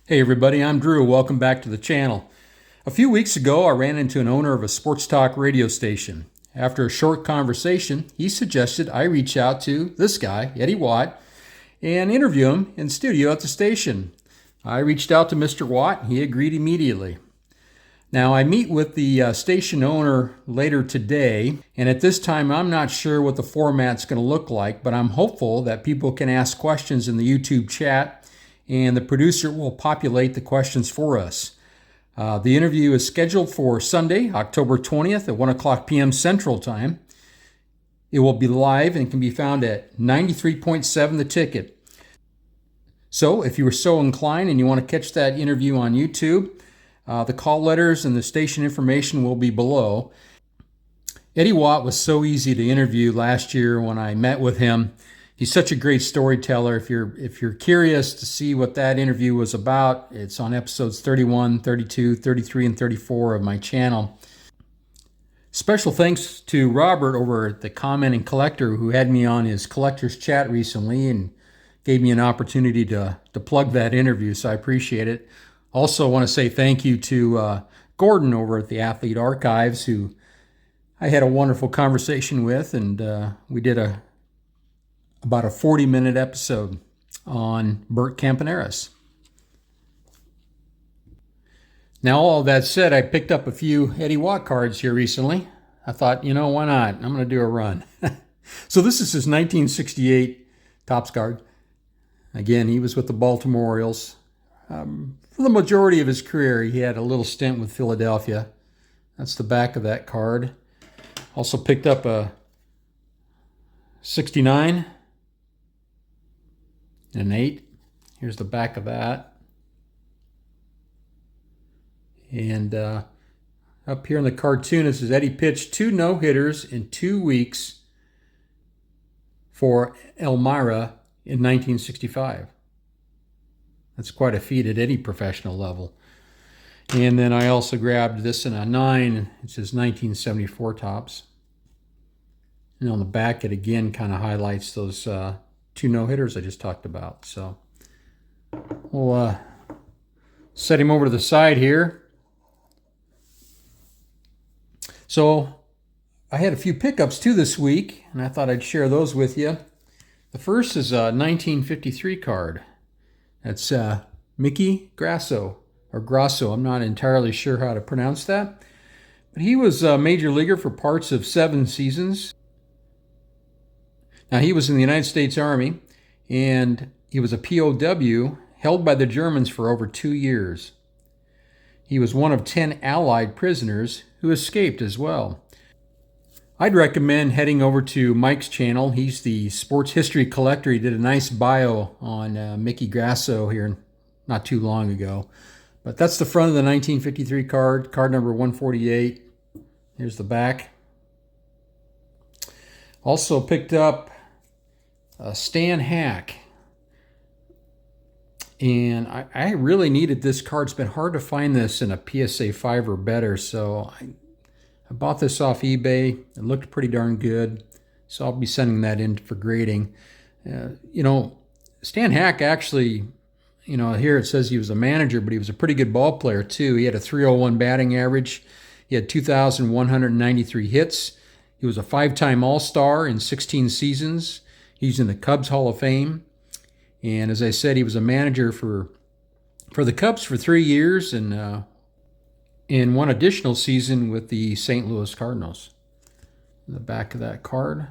Hey everybody, I'm Drew. Welcome back to the channel. A few weeks ago, I ran into an owner of a sports talk radio station. After a short conversation, he suggested I reach out to this guy, Eddie Watt, and interview him in studio at the station. I reached out to Mr. Watt, and he agreed immediately. Now, I meet with the station owner later today, and at this time, I'm not sure what the format's going to look like, but I'm hopeful that people can ask questions in the YouTube chat, and the producer will populate the questions for us. The interview is scheduled for Sunday, October 20th at 1 o'clock p.m. Central Time. It will be live and can be found at 93.7 The Ticket. So if you were so inclined and you want to catch that interview on YouTube, the call letters and the station information will be below. Eddie Watt was so easy to interview last year when I met with him. He's such a great storyteller. If you're curious to see what that interview was about, it's on episodes 31, 32, 33, and 34 of my channel. Special thanks to Robert over at the Commenting Collector, who had me on his collector's chat recently and gave me an opportunity to plug that interview, so I appreciate it. Also want to say thank you to Gordon over at the Athlete Archives, who I had a wonderful conversation with, and we did about a 40-minute episode on Bert Campaneris. Now, all that said, I picked up a few Eddie Watt cards here recently. I thought, why not? I'm going to do a run. So this is his 1968 Topps card. Again, he was with the Baltimore Orioles. For the majority of his career, he had a little stint with Philadelphia. That's the back of that card. Also picked up a 69 and an 8. Here's the back of that. And up here in the cartoon, it says Eddie pitched 2 no-hitters in 2 weeks for Elmira in 1965. That's quite a feat at any professional level. And then I also grabbed this in a 9. It says 1974 Topps. And on the back, it again kind of highlights those 2 no-hitters I just talked about. So we'll set him over to the side here. So I had a few pickups too this week, and I thought I'd share those with you. The first is a 1953 card. That's Mickey Grasso, or Grasso. I'm not entirely sure how to pronounce that. But he was a major leaguer for parts of 7 seasons. Now, he was in the United States Army, and he was a POW held by the Germans for over 2 years. He was one of 10 Allied prisoners who escaped as well. I'd recommend heading over to Mike's channel. He's the sports history collector. He did a nice bio on Mickey Grasso here not too long ago. But that's the front of the 1953 card, card number 148. Here's the back. Also picked up Stan Hack. And I really needed this card. It's been hard to find this in a PSA 5 or better, so I bought this off eBay. It looked pretty darn good, so I'll be sending that in for grading. Stan Hack actually, here it says he was a manager, but he was a pretty good ball player too. He had a .301 batting average. He had 2,193 hits. He was a 5-time All-Star in 16 seasons. He's in the Cubs Hall of Fame. And as I said, he was a manager for the Cubs for 3 years and in one additional season with the St. Louis Cardinals. The back of that card.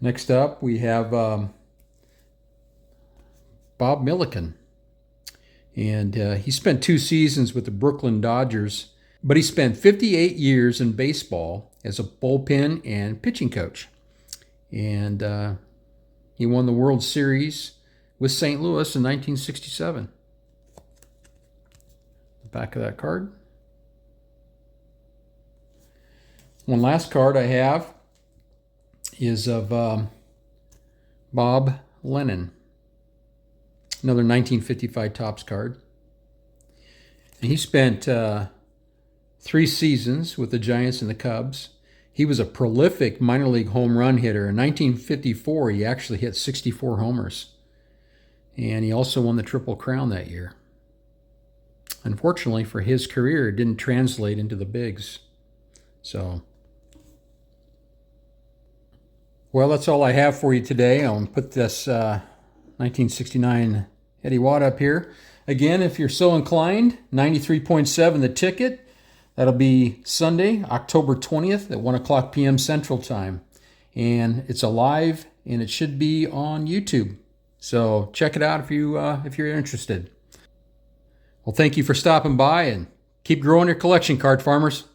Next up, we have Bob Milliken. And he spent 2 seasons with the Brooklyn Dodgers, but he spent 58 years in baseball as a bullpen and pitching coach. And he won the World Series with St. Louis in 1967. The back of that card. One last card I have is of Bob Lennon. Another 1955 Topps card. And he spent 3 seasons with the Giants and the Cubs. He was a prolific minor league home run hitter. In 1954, he actually hit 64 homers. And he also won the Triple Crown that year. Unfortunately for his career, it didn't translate into the bigs. So, well, that's all I have for you today. I'll put this 1969 Eddie Watt up here. Again, if you're so inclined, 93.7 The Ticket. That'll be Sunday, October 20th at 1 o'clock p.m. Central Time. And it's alive, and it should be on YouTube. So check it out if you're interested. Well, thank you for stopping by, and keep growing your collection, card farmers.